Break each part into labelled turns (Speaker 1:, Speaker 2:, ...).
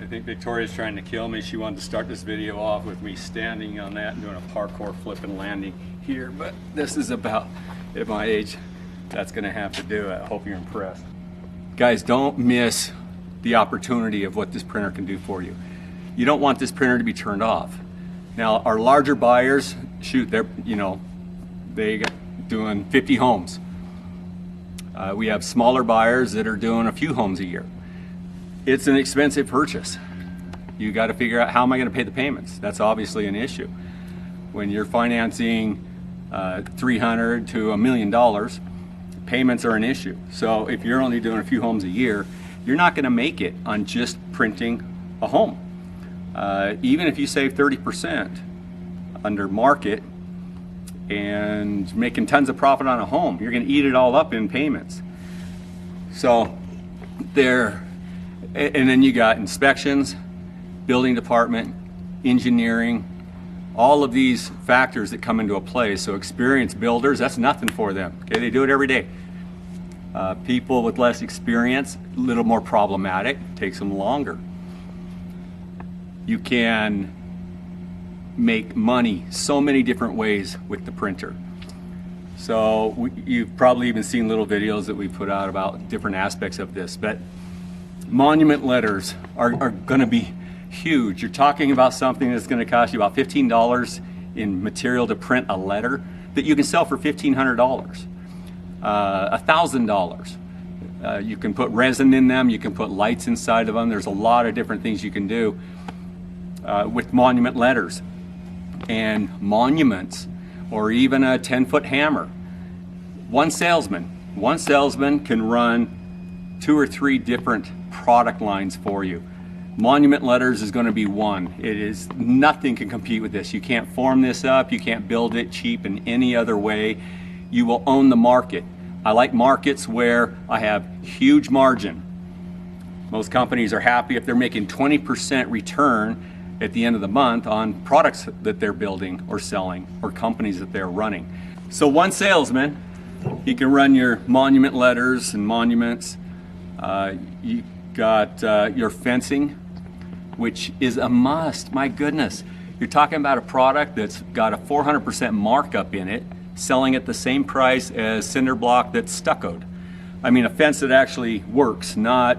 Speaker 1: I think Victoria's trying to kill me. She wanted to start this video off with me standing on that and doing a parkour flip and landing here, but this is about, at my age, that's gonna have to do it. I hope you're impressed. Guys, don't miss the opportunity of what this printer can do for you. You don't want this printer to be turned off. Now, our larger buyers, shoot, they're, they got doing 50 homes. We have smaller buyers that are doing a few homes a year. It's an expensive purchase. You got to figure out, how am I going to pay the payments? That's obviously an issue. When you're financing $300,000 to $1 million, payments are an issue. So if you're only doing a few homes a year, you're not going to make it on just printing a home. Even if you save 30% under market and making tons of profit on a home, you're going to eat it all up in payments. So and then you got inspections, building department, engineering, all of these factors that come into a play. So experienced builders, that's nothing for them. Okay, they do it every day. People with less experience, a little more problematic, takes them longer. You can make money so many different ways with the printer. So you've probably even seen little videos that we put out about different aspects of this, but monument letters are going to be huge. You're talking about something that's going to cost you about $15 in material to print a letter that you can sell for $1,500, $1,000. You can put resin in them, you can put lights inside of them. There's a lot of different things you can do with monument letters and monuments, or even a 10-foot hammer. One salesman can run 2 or 3 different product lines for you. Monument letters is going to be one. Nothing can compete with this. You can't form this up, you can't build it cheap in any other way. You will own the market. I like markets where I have huge margin. Most companies are happy if they're making 20% return at the end of the month on products that they're building or selling, or companies that they're running. So one salesman, he can run your monument letters and monuments. You got your fencing, which is a must. My goodness, you're talking about a product that's got a 400% markup in it, selling at the same price as cinder block that's stuccoed. I mean, a fence that actually works, not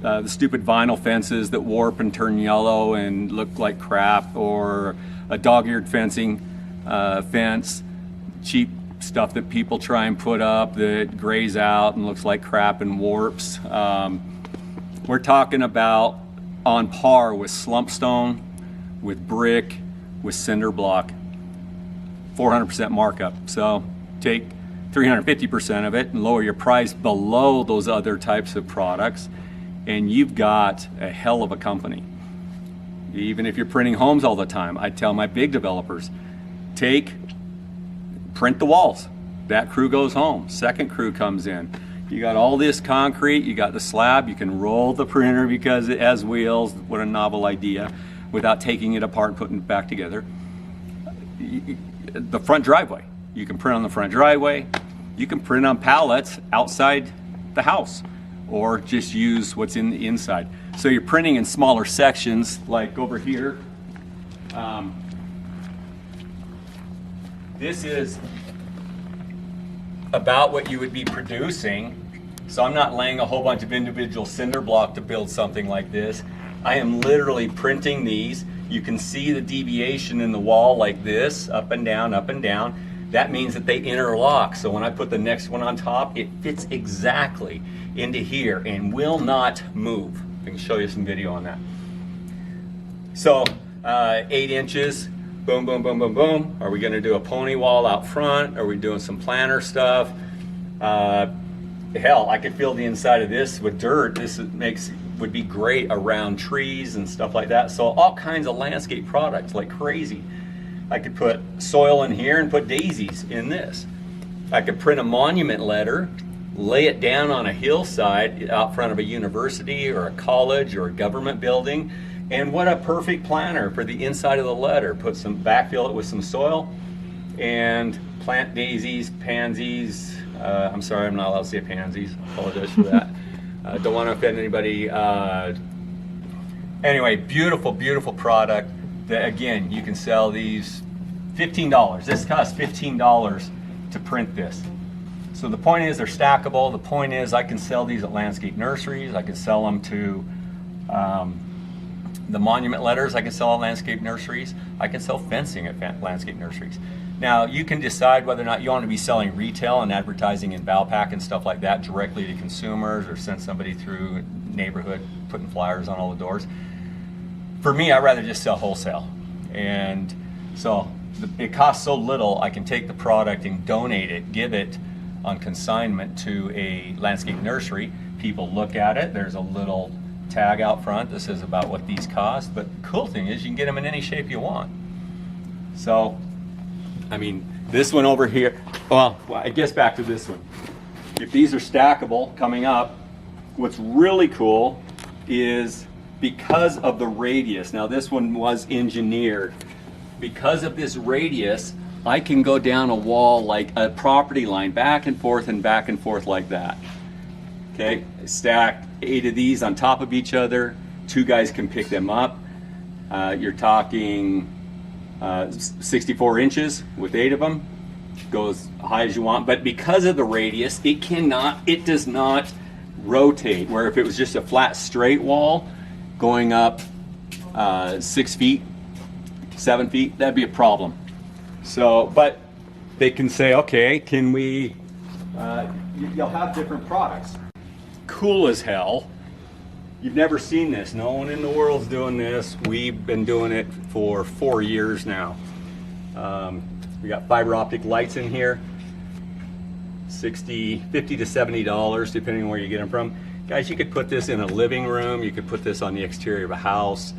Speaker 1: the stupid vinyl fences that warp and turn yellow and look like crap, or a dog-eared fencing fence, cheap stuff that people try and put up that grays out and looks like crap and warps. We're talking about on par with slump stone, with brick, with cinder block, 400% markup. So take 350% of it and lower your price below those other types of products, and you've got a hell of a company. Even if you're printing homes all the time, I tell my big developers, print the walls. That crew goes home. Second crew comes in. You got all this concrete, you got the slab, you can roll the printer because it has wheels. What a novel idea, without taking it apart and putting it back together. The front driveway, you can print on the front driveway. You can print on pallets outside the house, or just use what's in the inside. So you're printing in smaller sections, like over here. This is about what you would be producing. So I'm not laying a whole bunch of individual cinder block to build something like this. I am literally printing these. You can see the deviation in the wall like this, up and down, up and down. That means that they interlock. So when I put the next one on top, it fits exactly into here and will not move. I can show you some video on that. So 8 inches, boom, boom, boom, boom, boom. Are we gonna do a pony wall out front? Are we doing some planter stuff? Hell, I could fill the inside of this with dirt. This would be great around trees and stuff like that. So all kinds of landscape products like crazy. I could put soil in here and put daisies in this. I could print a monument letter, lay it down on a hillside out front of a university or a college or a government building, and what a perfect planter for the inside of the letter. Backfill it with some soil and plant daisies, pansies. I'm sorry, I'm not allowed to say pansies. Apologize for that. Don't want to offend anybody Anyway, beautiful, beautiful product that, again, you can sell these $15. This costs $15 to print this. So the point is they're stackable. The point is I can sell these at landscape nurseries. I can sell them to the monument letters. I can sell at landscape nurseries. I can sell fencing at landscape nurseries. Now you can decide whether or not you want to be selling retail and advertising in Valpak and stuff like that directly to consumers, or send somebody through neighborhood putting flyers on all the doors. For me, I'd rather just sell wholesale. And so it costs so little, I can take the product and donate it, give it on consignment to a landscape nursery. People look at it, there's a little tag out front that says about what these cost, but the cool thing is you can get them in any shape you want. So, I mean, this one over here, well, I guess back to this one. If these are stackable coming up, what's really cool is because of the radius, now this one was engineered, because of this radius, I can go down a wall like a property line, back and forth like that. Okay, stack 8 of these on top of each other. 2 guys can pick them up. You're talking 64 inches with 8 of them. Go as high as you want, but because of the radius, it does not rotate. Where if it was just a flat straight wall going up 6 feet, 7 feet, that'd be a problem. So, but they can say, okay, can we, you'll have different products. Cool as hell. You've never seen this. No one in the world's doing this. We've been doing it for 4 years now. We got fiber optic lights in here. $50 to $70, depending on where you get them from. Guys, you could put this in a living room. You could put this on the exterior of a house.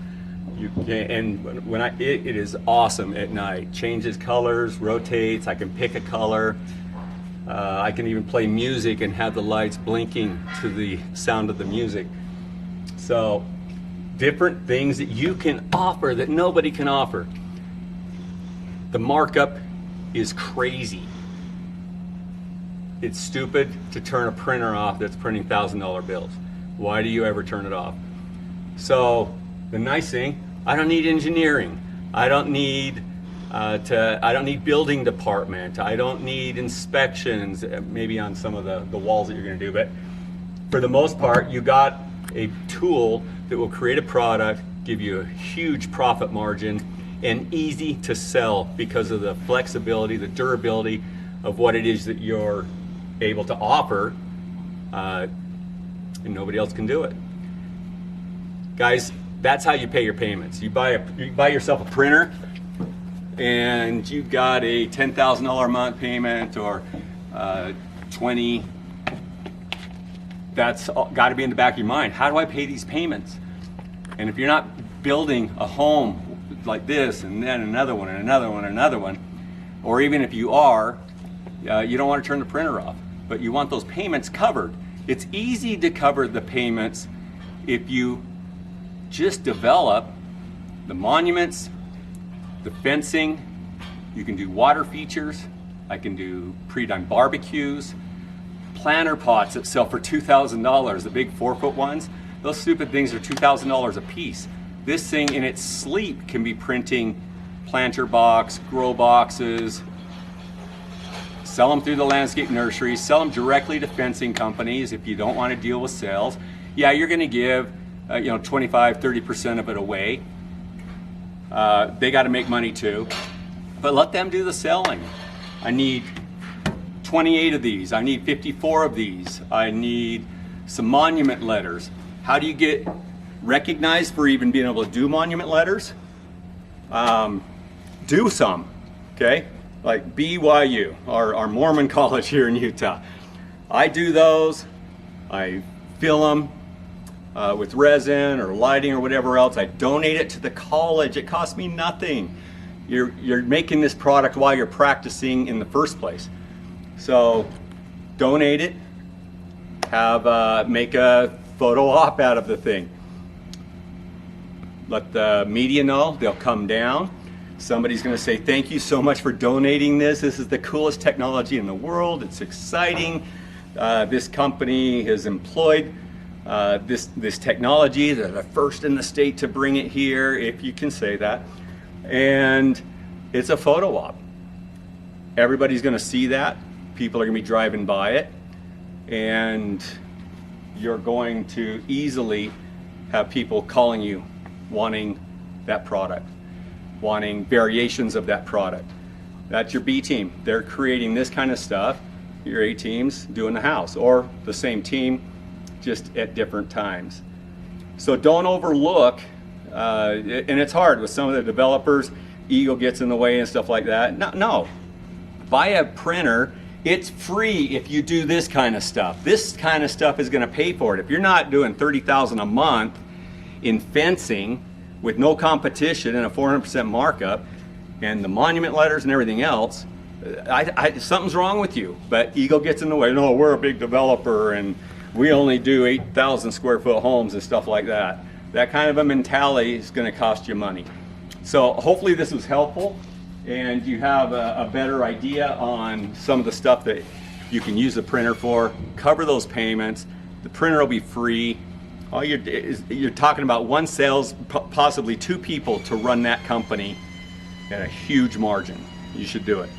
Speaker 1: It is awesome at night. Changes colors, rotates. I can pick a color. I can even play music and have the lights blinking to the sound of the music. So, different things that you can offer that nobody can offer. The markup is crazy. It's stupid to turn a printer off that's printing $1,000 bills. Why do you ever turn it off? So, the nice thing, I don't need engineering. I don't need building department. I don't need inspections, maybe on some of the walls that you're gonna do, but for the most part, you got a tool that will create a product, give you a huge profit margin, and easy to sell because of the flexibility, the durability of what it is that you're able to offer, and nobody else can do it. Guys, that's how you pay your payments. You buy yourself a printer, and you've got a $10,000 a month payment, or 20. That's got to be in the back of your mind. How do I pay these payments? And if you're not building a home like this, and then another one, and another one, and another one, or even if you are, you don't want to turn the printer off, but you want those payments covered. It's easy to cover the payments if you just develop the monuments, the fencing. You can do water features. I can do pre-done barbecues, planter pots that sell for $2,000, the big 4-foot ones. Those stupid things are $2,000 a piece. This thing in its sleep can be printing planter box, grow boxes, sell them through the landscape nurseries, sell them directly to fencing companies if you don't want to deal with sales. Yeah, you're going to give 25, 30% of it away. They got to make money too, but let them do the selling. I need 28 of these. I need 54 of these. I need some monument letters. How do you get recognized for even being able to do monument letters? Do some, okay? Like BYU, our Mormon college here in Utah. I do those. I fill them with resin or lighting or whatever else. I donate it to the college. It costs me nothing. You're making this product while you're practicing in the first place. So donate it. Make a photo op out of the thing. Let the media know. They'll come down. Somebody's going to say, thank you so much for donating this. This is the coolest technology in the world. It's exciting. This company has employed this technology. They're the first in the state to bring it here, if you can say that. And it's a photo op. Everybody's going to see that. People are going to be driving by it, and you're going to easily have people calling you wanting that product, wanting variations of that product. That's your B team. They're creating this kind of stuff. Your A team's doing the house, or the same team, just at different times. So don't overlook, and it's hard with some of the developers, ego gets in the way and stuff like that. No, buy a printer. It's free if you do this kind of stuff. This kind of stuff is going to pay for it. If you're not doing $30,000 a month in fencing with no competition and a 400% markup, and the monument letters and everything else, something's wrong with you. But ego gets in the way. No, we're a big developer and we only do 8,000 square foot homes and stuff like that. That kind of a mentality is going to cost you money. So hopefully this was helpful, and you have a better idea on some of the stuff that you can use the printer for. Cover those payments. The printer will be free. All you're talking about one sales, possibly two people to run that company at a huge margin. You should do it.